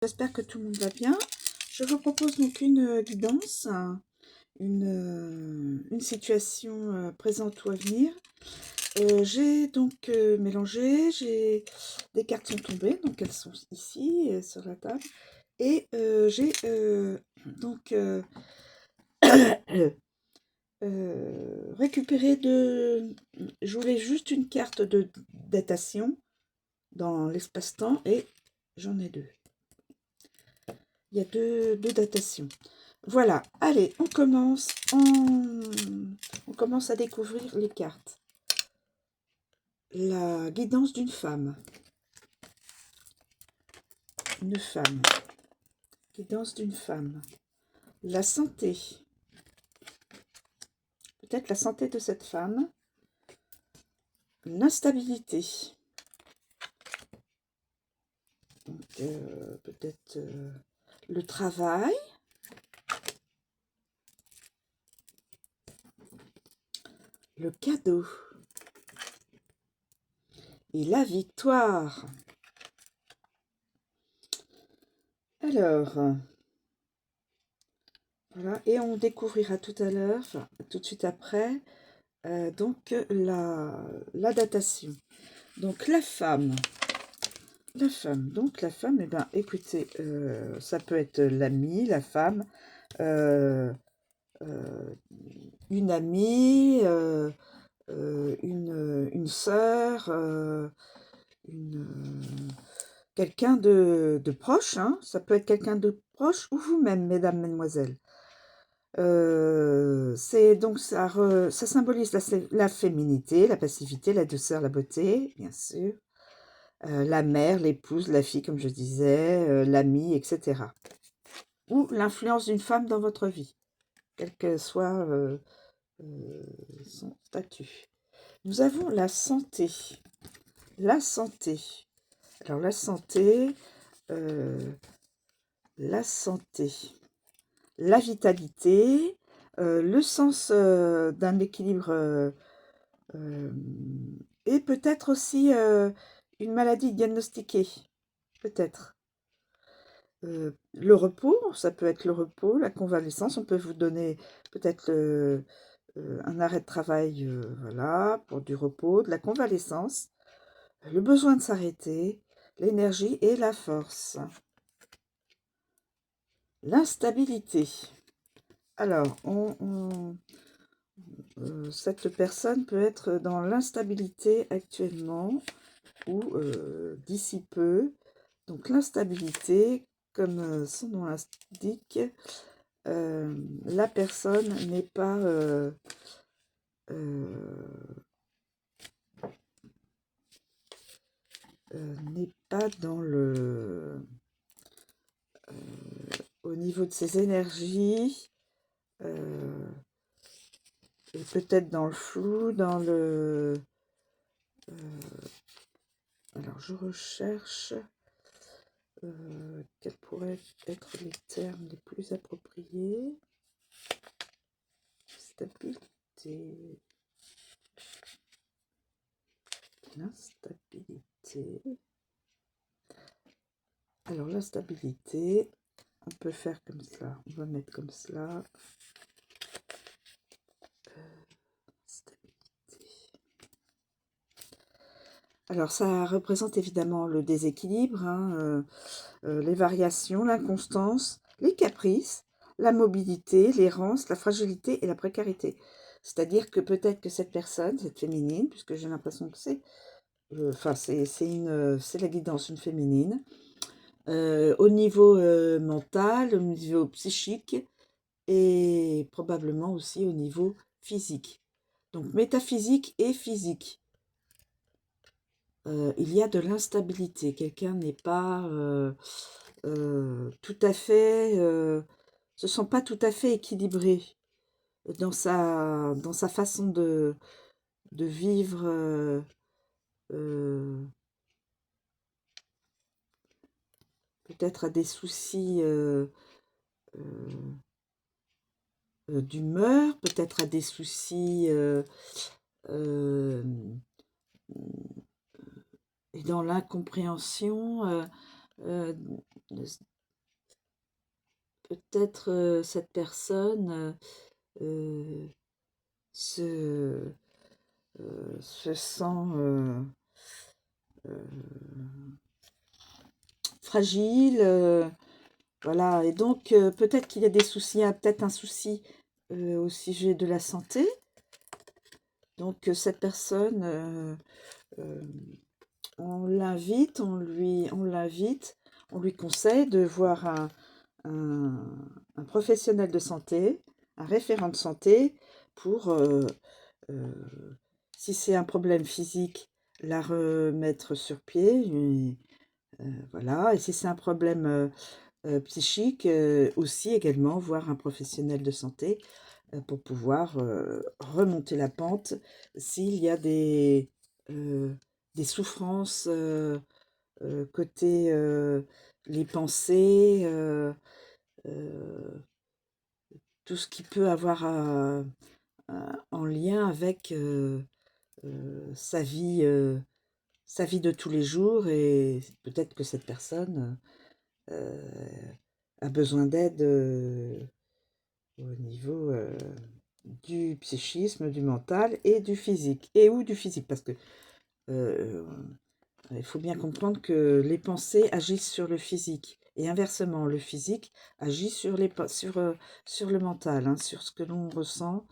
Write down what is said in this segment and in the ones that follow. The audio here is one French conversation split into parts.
J'espère que tout le monde va bien. Je vous propose donc une guidance, une situation présente ou à venir. J'ai donc mélangé, j'ai des cartes sont tombées, donc elles sont ici sur la table. Et j'ai donc récupéré je voulais juste une carte de datation dans l'espace-temps et j'en ai deux. Il y a deux datations. Voilà, allez, on commence à découvrir les cartes. La guidance d'une femme. Une femme. Guidance d'une femme. La santé. Peut-être la santé de cette femme. L'instabilité. Donc, peut-être le travail. Le cadeau. Et la victoire. Alors, voilà, et on découvrira tout à l'heure, enfin, tout de suite après, donc la datation. Donc la femme, donc la femme, eh ben, écoutez, ça peut être l'amie, la femme, euh, une amie, une sœur, quelqu'un de proche, hein, ça peut être quelqu'un de proche ou vous-même, mesdames, mesdemoiselles. C'est donc ça symbolise la féminité, la passivité, la douceur, la beauté, bien sûr. La mère, l'épouse, la fille, comme je disais, l'amie, etc. Ou l'influence d'une femme dans votre vie, quel que soit son statut. Nous avons la santé. La santé. Alors euh, la santé, la vitalité, le sens d'un équilibre et peut-être aussi une maladie diagnostiquée, peut-être. Le repos, ça peut être le repos, la convalescence, on peut vous donner peut-être un arrêt de travail, voilà, pour du repos, de la convalescence, le besoin de s'arrêter, l'énergie et la force. L'instabilité. Alors, cette personne peut être dans l'instabilité actuellement ou d'ici peu. Donc l'instabilité, comme son nom l'indique, la personne n'est pas dans le au niveau de ses énergies, et peut-être dans le flou, dans le alors je recherche quels pourraient être les termes les plus appropriés. Stabilité, l'instabilité. Alors l'instabilité, on peut faire comme ça, on va mettre comme cela. Alors ça représente évidemment le déséquilibre, hein, les variations, l'inconstance, les caprices, la mobilité, l'errance, la fragilité et la précarité. C'est-à-dire que peut-être que cette personne, cette féminine, puisque j'ai l'impression que c'est, enfin c'est la guidance, une féminine, au niveau mental, au niveau psychique et probablement aussi au niveau physique. Donc métaphysique et physique. Il y a de l'instabilité. Quelqu'un n'est pas tout à fait, se sent pas tout à fait équilibré dans sa façon de vivre. Euh, Peut-être a des soucis d'humeur, peut-être a des soucis et dans l'incompréhension. Euh, peut-être cette personne se, se sent fragile, voilà, et donc peut-être qu'il y a des soucis, il y a peut-être un souci au sujet de la santé. Donc cette personne, euh, on l'invite, on lui conseille de voir un, un professionnel de santé, un référent de santé, pour, euh, si c'est un problème physique, la remettre sur pied, voilà, et si c'est un problème psychique, aussi également voir un professionnel de santé pour pouvoir remonter la pente s'il y a euh, des souffrances côté les pensées, euh, tout ce qui peut avoir en lien avec sa vie de tous les jours, et peut-être que cette personne a besoin d'aide au niveau du psychisme, du mental et du physique. Et ou du physique, parce que euh, il faut bien comprendre que les pensées agissent sur le physique. Et inversement, le physique agit sur le mental, hein, sur ce que l'on ressent.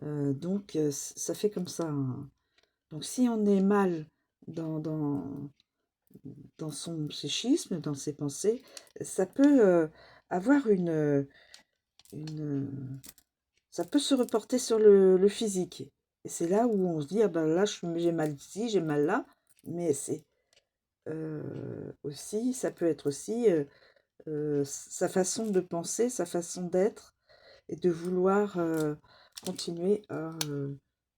Donc, ça fait comme ça, hein. Donc, si on est mal dans, dans, dans son psychisme, dans ses pensées, ça peut avoir une, ça peut se reporter sur le physique. Et c'est là où on se dit, ah ben là, j'ai mal ici, j'ai mal là. Mais c'est aussi, ça peut être aussi sa façon de penser, sa façon d'être et de vouloir continuer à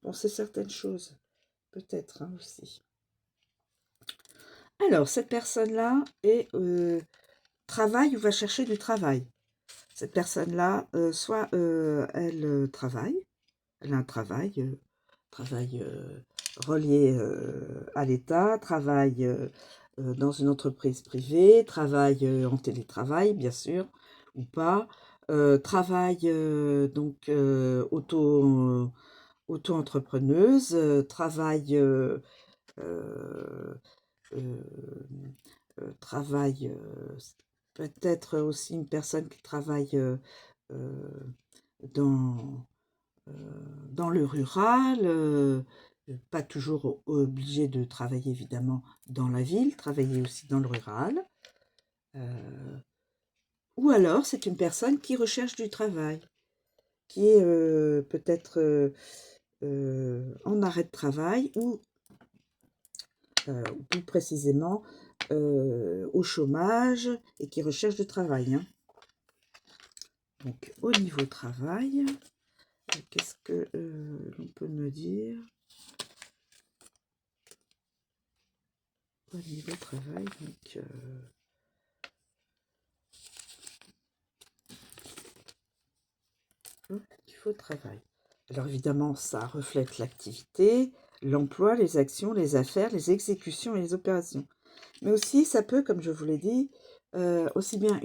penser certaines choses. Peut-être, hein, aussi. Alors, cette personne-là travaille ou va chercher du travail. Cette personne-là, soit elle travaille, elle a un travail relié à l'État, travail dans une entreprise privée, travail en télétravail, bien sûr, ou pas, travail donc auto-entrepreneuse, travail euh, euh, travail, peut-être aussi une personne qui travaille euh, dans, euh, dans le rural, pas toujours obligé de travailler évidemment dans la ville, travailler aussi dans le rural. Euh, ou alors c'est une personne qui recherche du travail, qui est peut-être en arrêt de travail ou plus précisément au chômage et qui recherche du travail, hein. Donc au niveau travail, qu'est-ce que l'on peut me dire au niveau travail? Donc, il faut travail. Alors évidemment, ça reflète l'activité, l'emploi, les actions, les affaires, les exécutions et les opérations. Mais aussi, ça peut, comme je vous l'ai dit, aussi bien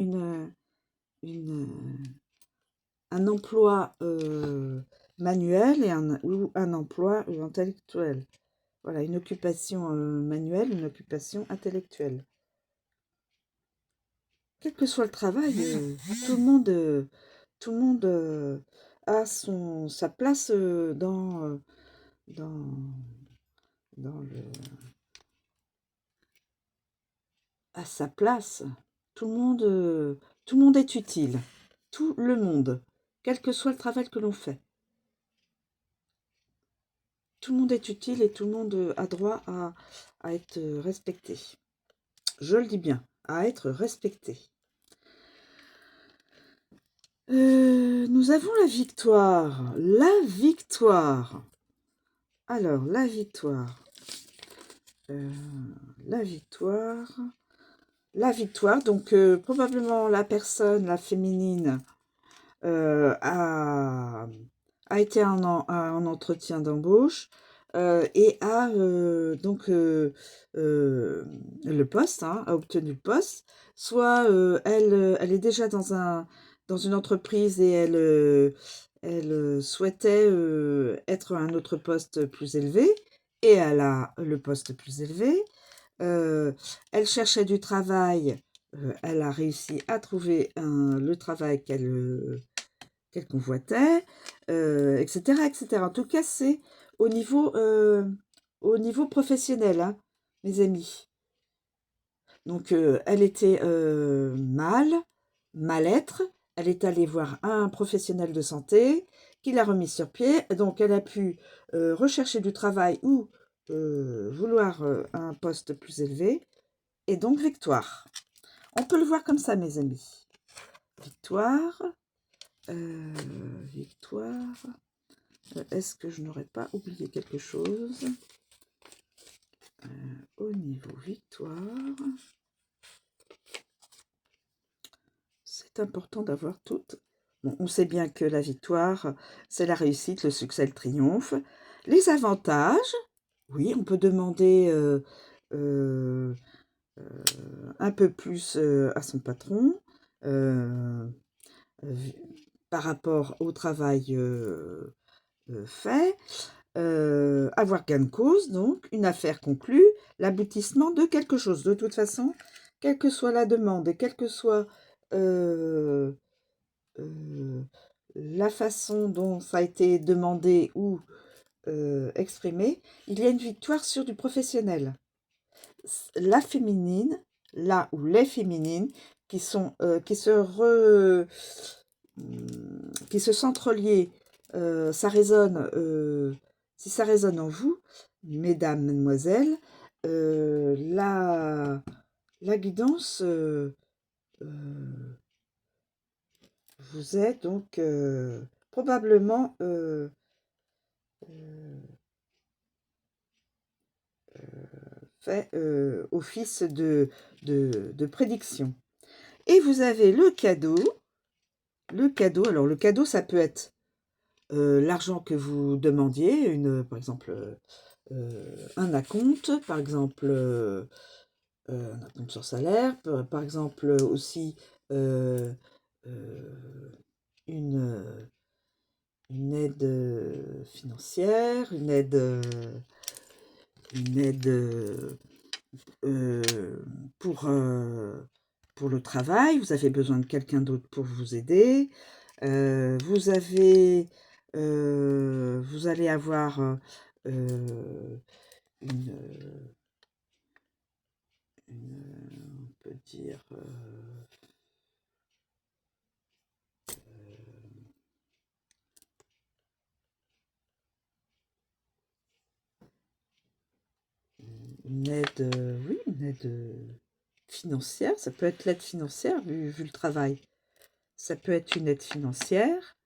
un emploi manuel ou un emploi intellectuel. Voilà, une occupation manuelle, une occupation intellectuelle. Quel que soit le travail, tout le monde a sa place dans, dans le, à sa place. Tout le monde est utile. Tout le monde, quel que soit le travail que l'on fait. Tout le monde est utile et tout le monde a droit à être respecté. Je le dis bien, à être respecté. Nous avons la victoire. La victoire. Alors, la victoire. Euh, la victoire. La victoire, donc probablement la personne, la féminine, a été en entretien d'embauche et a donc le poste, hein, a obtenu le poste. Soit elle est déjà dans une entreprise et elle souhaitait être à un autre poste plus élevé, et elle a le poste plus élevé. Elle cherchait du travail, elle a réussi à trouver le travail qu'elle convoitait, etc., etc. En tout cas, c'est au au niveau professionnel, hein, mes amis. Donc, elle était mal-être. Elle est allée voir un professionnel de santé qui l'a remise sur pied. Donc, elle a pu rechercher du travail ou vouloir un poste plus élevé. Et donc, victoire. On peut le voir comme ça, mes amis. Victoire. Victoire. Est-ce que je n'aurais pas oublié quelque chose au niveau victoire? C'est important d'avoir toutes. Bon, on sait bien que la victoire, c'est la réussite, le succès, le triomphe. Les avantages, oui, on peut demander euh, un peu plus à son patron vi- par rapport au travail fait. Avoir gain de cause, donc, une affaire conclue, l'aboutissement de quelque chose. De toute façon, quelle que soit la demande et quelle que soit euh, euh, la façon dont ça a été demandé ou exprimé, il y a une victoire sur du professionnel. La féminine, là ou les féminines, qui sont qui se sentent reliées, ça résonne, si ça résonne en vous, mesdames, mesdemoiselles, la guidance vous est donc probablement fait office de prédiction. Et vous avez le cadeau. Le cadeau, alors le cadeau, ça peut être l'argent que vous demandiez, par exemple un acompte, par exemple un acompte sur salaire, par exemple aussi euh, euh, une, une aide financière, une aide pour, pour le travail, vous avez besoin de quelqu'un d'autre pour vous aider. Vous avez, vous allez avoir une, on peut dire, une aide, oui, une aide financière. Ça peut être l'aide financière vu le travail. Ça peut être une aide financière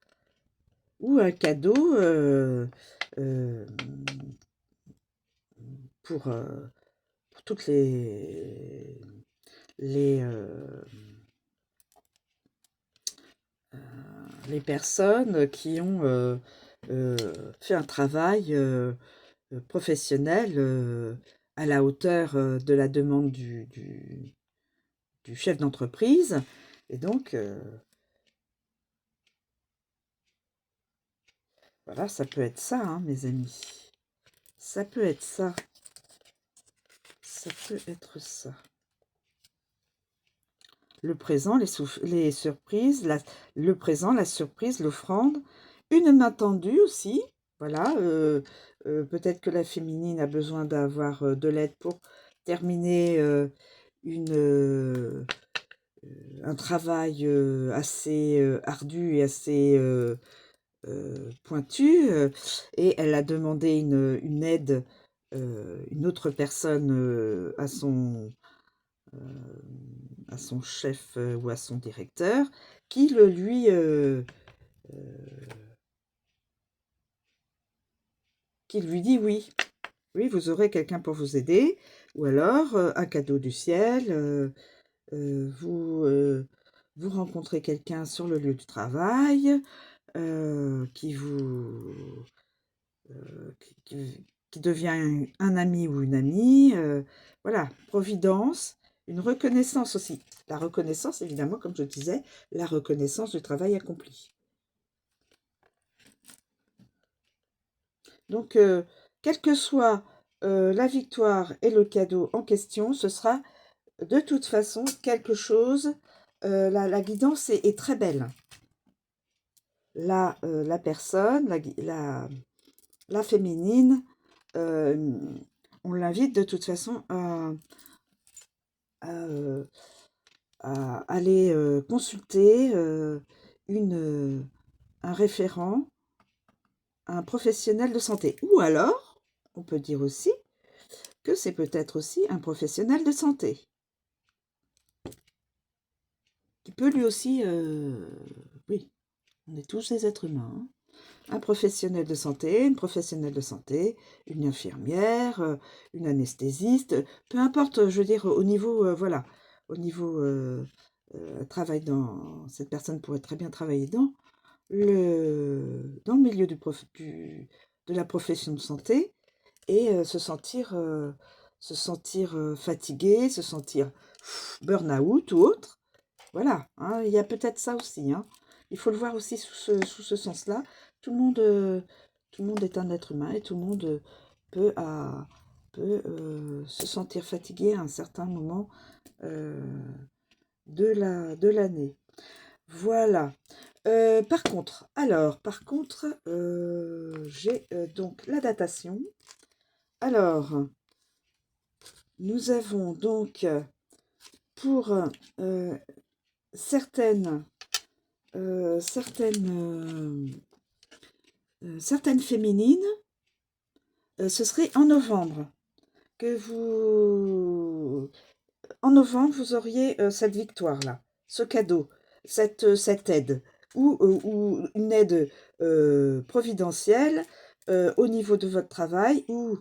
ou un cadeau euh, pour, euh, pour toutes les, euh, les personnes qui ont euh, fait un travail professionnel à la hauteur de la demande du chef d'entreprise. Et donc, voilà, ça peut être ça, hein, mes amis. Ça peut être ça. Ça peut être ça. Le présent, les surprises, le présent, la surprise, l'offrande, une main tendue aussi. Voilà, peut-être que la féminine a besoin d'avoir de l'aide pour terminer un travail assez ardu et assez pointu, et elle a demandé une aide, une autre personne euh, à son chef ou à son directeur, qui qui lui dit oui. Oui, vous aurez quelqu'un pour vous aider, ou alors un cadeau du ciel, vous rencontrez quelqu'un sur le lieu du travail qui vous qui devient un ami ou une amie. Voilà, providence une reconnaissance aussi. La reconnaissance, évidemment, comme je disais, la reconnaissance du travail accompli. Donc, quelle que soit la victoire et le cadeau en question, ce sera de toute façon quelque chose. La guidance est très belle. La personne, la féminine, on l'invite de toute façon à aller consulter un référent, un professionnel de santé. Ou alors, on peut dire aussi que c'est peut-être aussi un professionnel de santé qui peut lui aussi, oui, on est tous des êtres humains, hein. Un professionnel de santé, une professionnelle de santé, une infirmière, une anesthésiste, peu importe, je veux dire, au niveau, voilà, au niveau travail dans, cette personne pourrait très bien travailler dans le milieu de la profession de santé et se sentir fatigué, se sentir burn-out ou autre. Voilà, hein, il y a peut-être ça aussi, hein. Il faut le voir aussi sous ce sens-là. Tout le monde est un être humain et tout le monde peut, se sentir fatigué à un certain moment euh, de l'année. Voilà. Par contre, j'ai donc la datation. Alors, nous avons donc pour certaines certaines féminines, ce serait en novembre en novembre, vous auriez cette victoire-là, ce cadeau, cette aide, ou une aide providentielle au niveau de votre travail, ou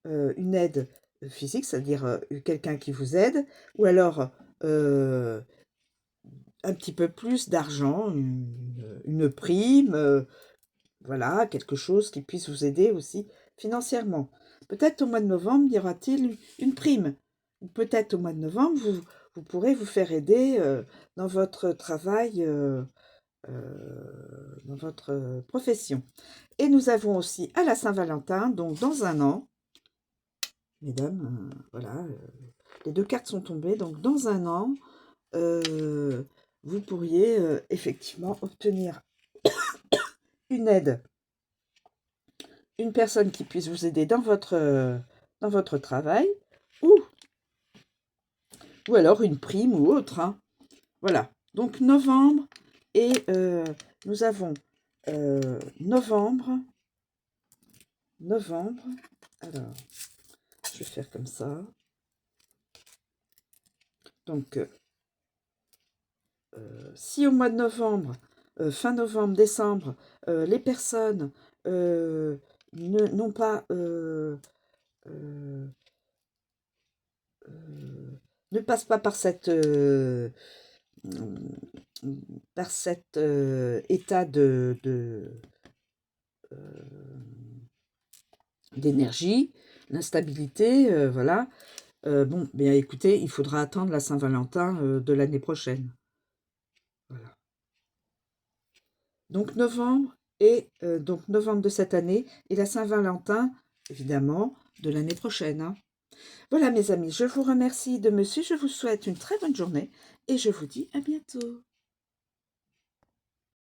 une aide physique, c'est-à-dire quelqu'un qui vous aide, ou alors euh, un petit peu plus d'argent, une prime, voilà, quelque chose qui puisse vous aider aussi financièrement. Peut-être au mois de novembre, y aura-t-il une prime. Ou peut-être au mois de novembre, vous pourrez vous faire aider dans votre travail, dans votre profession. Et nous avons aussi à la Saint-Valentin, donc dans un an, mesdames, voilà, les deux cartes sont tombées, donc dans un an, vous pourriez effectivement obtenir une aide, une personne qui puisse vous aider dans votre travail, ou alors une prime ou autre, hein. Voilà, donc novembre, et nous avons novembre, alors, je vais faire comme ça. Donc, si au mois de novembre, fin novembre, décembre, les personnes n'ont pas ne passent pas par cet état d'énergie, l'instabilité, voilà. Bon, bien écoutez, il faudra attendre la Saint-Valentin de l'année prochaine. Voilà. Donc donc novembre de cette année et la Saint-Valentin, évidemment, de l'année prochaine, hein. Voilà mes amis, je vous remercie de me suivre, je vous souhaite une très bonne journée et je vous dis à bientôt.